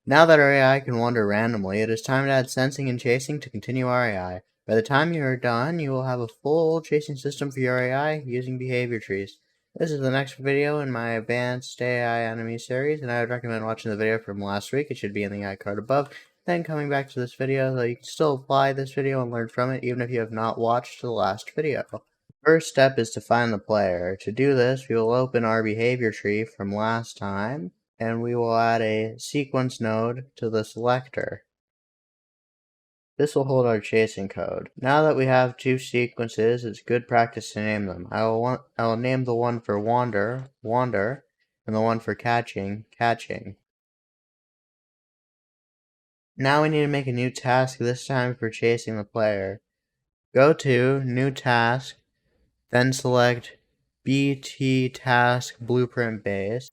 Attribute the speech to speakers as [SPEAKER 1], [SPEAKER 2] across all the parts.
[SPEAKER 1] Now that our AI can wander randomly, it is time to add sensing and chasing to continue our AI. By the time you are done, you will have a full chasing system for your AI using behavior trees. This is the next video in my advanced AI enemy series, and I would recommend watching the video from last week. It should be in the iCard above. Then coming back to this video, so you can still apply this video and learn from it even if you have not watched the last video. First step is to find the player. To do this, we will open our behavior tree from last time, and we will add a sequence node to the selector. This will hold our chasing code. Now that we have two sequences, it's good practice to name them. I will name the one for wander, wander, and the one for catching, catching. Now we need to make a new task, this time for chasing the player. Go to New Task, then select BT Task Blueprint Base.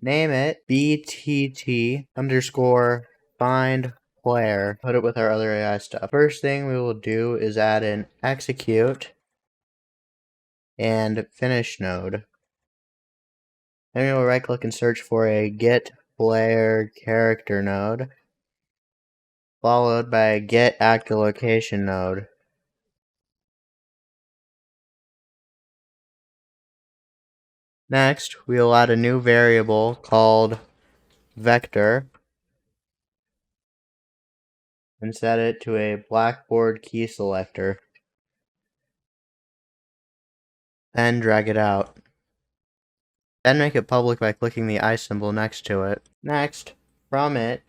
[SPEAKER 1] Name it BTT underscore find player. Put it with our other AI stuff. First thing we will do is add an execute and finish node. Then we will right click and search for a get player character node, followed by a get active location node. Next, we will add a new variable called vector and set it to a Blackboard key selector. Then drag it out. Then make it public by clicking the eye symbol next to it. Next, from it,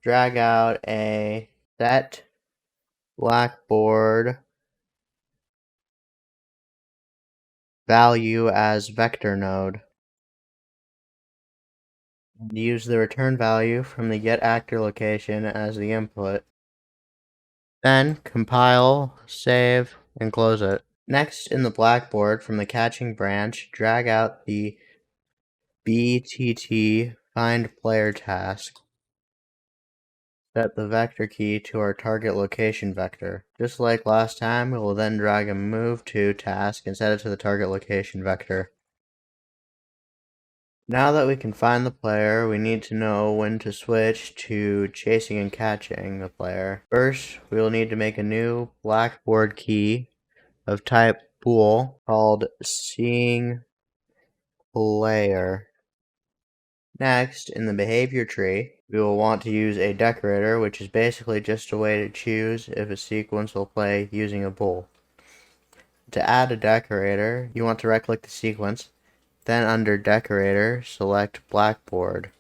[SPEAKER 1] drag out a set Blackboard value as vector node. Use the return value from the get actor location as the input. Then compile, save, and close it. Next, in the Blackboard, from the catching branch, drag out the BTT find player task. Set the vector key to our target location vector. Just like last time, we will then drag a move to task and set it to the target location vector. Now that we can find the player, we need to know when to switch to chasing and catching the player. First, we will need to make a new Blackboard key of type bool called seeing player. Next, in the behavior tree, we will want to use a decorator, which is basically just a way to choose if a sequence will play using a bool. To add a decorator, you want to right-click the sequence, then under decorator, select Blackboard.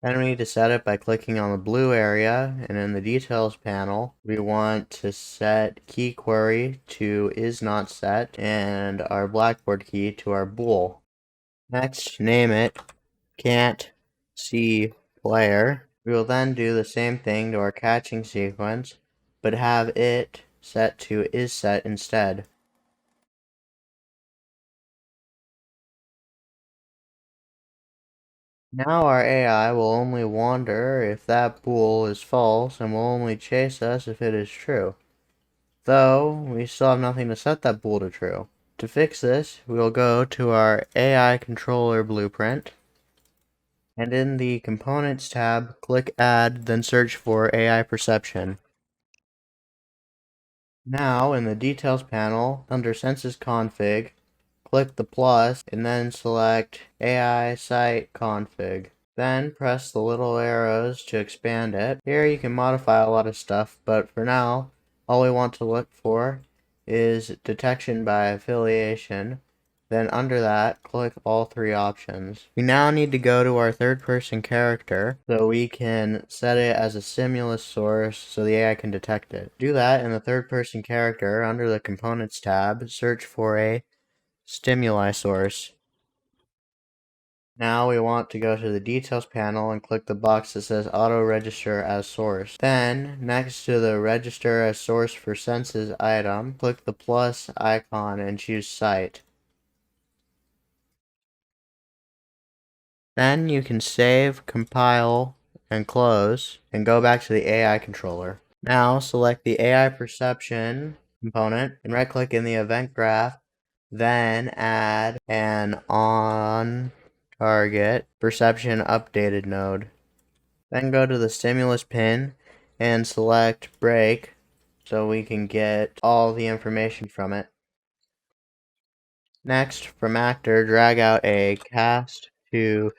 [SPEAKER 1] Then we need to set it by clicking on the blue area, and in the details panel, we want to set key query to is not set, and our Blackboard key to our bool. Next, name it can't see player. We will then do the same thing to our catching sequence, but have it set to is set instead. Now our AI will only wander if that bool is false and will only chase us if it is true. Though, we still have nothing to set that bool to true. To fix this, we will go to our AI controller blueprint, and in the Components tab, click Add, then search for AI Perception. Now, in the Details panel, under Senses Config, click the plus, and then select AI Site Config. Then press the little arrows to expand it. Here you can modify a lot of stuff, but for now, all we want to look for is detection by affiliation. Then under that, click all three options. We now need to go to our third-person character so we can set it as a stimulus source so the AI can detect it. Do that in the third-person character under the Components tab, search for a stimuli source. Now we want to go to the Details panel and click the box that says Auto Register as Source. Then, next to the Register as Source for Senses item, click the plus icon and choose Site. Then you can save, compile, and close, and go back to the AI controller. Now select the AI Perception component and right-click in the event graph, then add an on target perception updated node. Then go to the stimulus pin and select break so we can get all the information from it. Next, from actor, drag out a cast to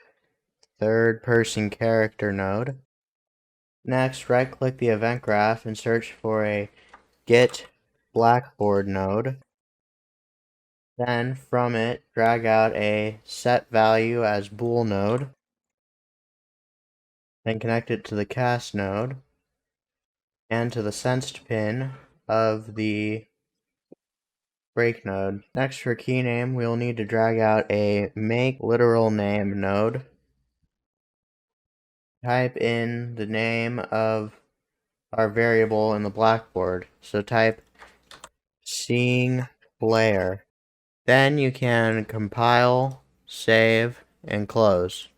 [SPEAKER 1] third person character node. Next, right click the event graph and search for a get blackboard node. Then from it, drag out a set value as bool node. Then connect it to the cast node and to the sensed pin of the break node. Next, for key name, we'll need to drag out a make literal name node. Type in the name of our variable in the blackboard. So type seeing player. Then you can compile, save, and close.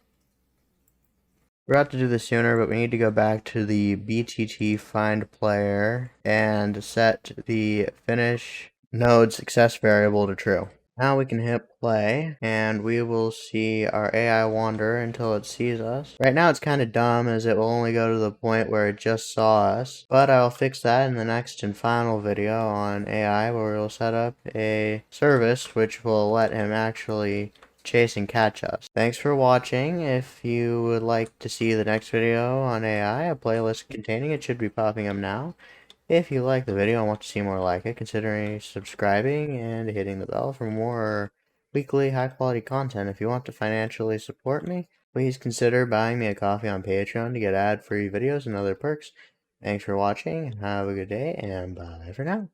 [SPEAKER 1] We're about to do this sooner, but we need to go back to the BTT find player and set the finish node success variable to true. Now we can hit play, and we will see our AI wander until it sees us. Right now it's kind of dumb, as it will only go to the point where it just saw us, but I'll fix that in the next and final video on AI, where we'll set up a service which will let him actually chase and catch us. Thanks for watching. If you would like to see the next video on AI, a playlist containing it should be popping up now. If you like the video and want to see more like it, consider subscribing and hitting the bell for more weekly high-quality content. If you want to financially support me, please consider buying me a coffee on Patreon to get ad-free videos and other perks. Thanks for watching, have a good day, and bye for now.